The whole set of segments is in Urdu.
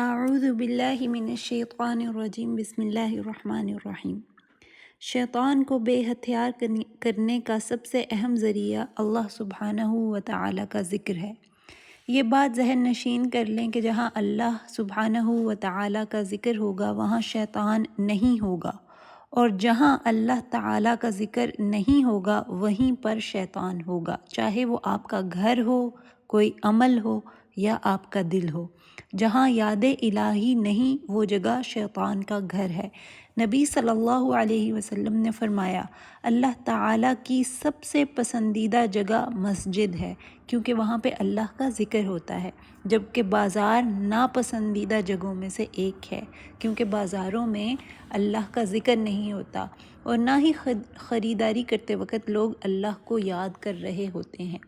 اعوذ باللہ من الشیطان الرجیم بسم اللہ الرحمن الرحیم۔ شیطان کو بے ہتھیار کرنے کا سب سے اہم ذریعہ اللہ سبحانہ و تعالیٰ کا ذکر ہے۔ یہ بات ذہن نشین کر لیں کہ جہاں اللہ سبحانہ و تعالیٰ کا ذکر ہوگا وہاں شیطان نہیں ہوگا، اور جہاں اللہ تعالیٰ کا ذکر نہیں ہوگا وہیں پر شیطان ہوگا، چاہے وہ آپ کا گھر ہو، کوئی عمل ہو یا آپ کا دل ہو۔ جہاں یاد الہی نہیں وہ جگہ شیطان کا گھر ہے۔ نبی صلی اللہ علیہ وسلم نے فرمایا، اللہ تعالیٰ کی سب سے پسندیدہ جگہ مسجد ہے، کیونکہ وہاں پہ اللہ کا ذکر ہوتا ہے، جبکہ بازار ناپسندیدہ جگہوں میں سے ایک ہے، کیونکہ بازاروں میں اللہ کا ذکر نہیں ہوتا، اور نہ ہی خریداری کرتے وقت لوگ اللہ کو یاد کر رہے ہوتے ہیں۔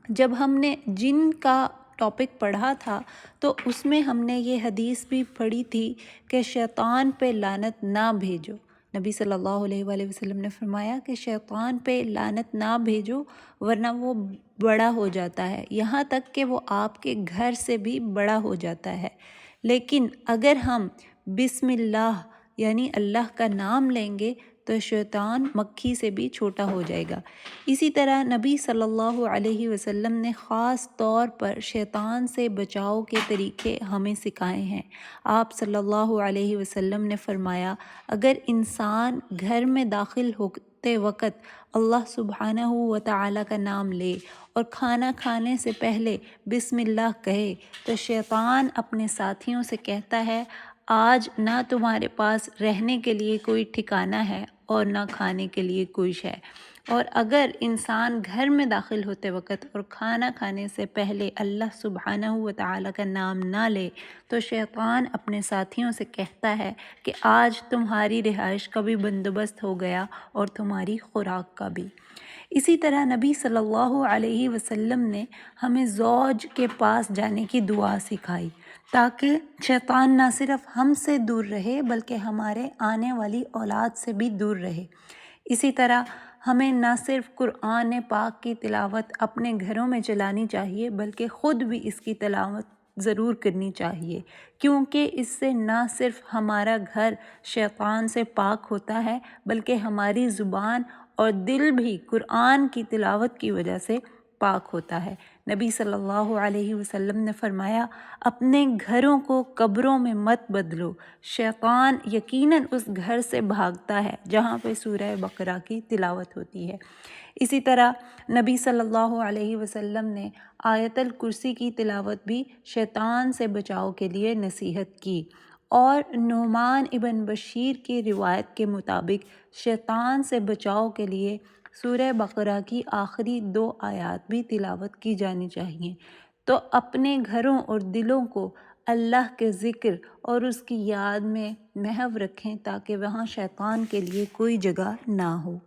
جب ہم نے جن کا ٹاپک پڑھا تھا تو اس میں ہم نے یہ حدیث بھی پڑھی تھی کہ شیطان پہ لعنت نہ بھیجو۔ نبی صلی اللہ علیہ وآلہ وسلم نے فرمایا کہ شیطان پہ لعنت نہ بھیجو ورنہ وہ بڑا ہو جاتا ہے، یہاں تک کہ وہ آپ کے گھر سے بھی بڑا ہو جاتا ہے۔ لیکن اگر ہم بسم اللہ یعنی اللہ کا نام لیں گے تو شیطان مکھی سے بھی چھوٹا ہو جائے گا۔ اسی طرح نبی صلی اللہ علیہ وسلم نے خاص طور پر شیطان سے بچاؤ کے طریقے ہمیں سکھائے ہیں۔ آپ صلی اللہ علیہ وسلم نے فرمایا، اگر انسان گھر میں داخل ہوتے وقت اللہ سبحانہ و تعالیٰ کا نام لے اور کھانا کھانے سے پہلے بسم اللہ کہے تو شیطان اپنے ساتھیوں سے کہتا ہے، آج نہ تمہارے پاس رہنے کے لیے کوئی ٹھکانہ ہے اور نہ کھانے کے لیے کوئی شے۔ اور اگر انسان گھر میں داخل ہوتے وقت اور کھانا کھانے سے پہلے اللہ سبحانہ و تعالیٰ کا نام نہ لے تو شیطان اپنے ساتھیوں سے کہتا ہے کہ آج تمہاری رہائش کا بھی بندوبست ہو گیا اور تمہاری خوراک کا بھی۔ اسی طرح نبی صلی اللہ علیہ وسلم نے ہمیں زوج کے پاس جانے کی دعا سکھائی تاکہ شیطان نہ صرف ہم سے دور رہے بلکہ ہمارے آنے والی اولاد سے بھی دور رہے۔ اسی طرح ہمیں نہ صرف قرآن پاک کی تلاوت اپنے گھروں میں چلانی چاہیے بلکہ خود بھی اس کی تلاوت ضرور کرنی چاہیے، کیونکہ اس سے نہ صرف ہمارا گھر شیطان سے پاک ہوتا ہے بلکہ ہماری زبان اور دل بھی قرآن کی تلاوت کی وجہ سے پاک ہوتا ہے۔ نبی صلی اللہ علیہ وسلم نے فرمایا، اپنے گھروں کو قبروں میں مت بدلو، شیطان یقیناً اس گھر سے بھاگتا ہے جہاں پہ سورہ بقرہ کی تلاوت ہوتی ہے۔ اسی طرح نبی صلی اللہ علیہ وسلم نے آیت الکرسی کی تلاوت بھی شیطان سے بچاؤ کے لیے نصیحت کی، اور نعمان ابن بشیر کی روایت کے مطابق شیطان سے بچاؤ کے لیے سورہ بقرہ کی آخری 2 آیات بھی تلاوت کی جانی چاہیے۔ تو اپنے گھروں اور دلوں کو اللہ کے ذکر اور اس کی یاد میں محو رکھیں تاکہ وہاں شیطان کے لیے کوئی جگہ نہ ہو۔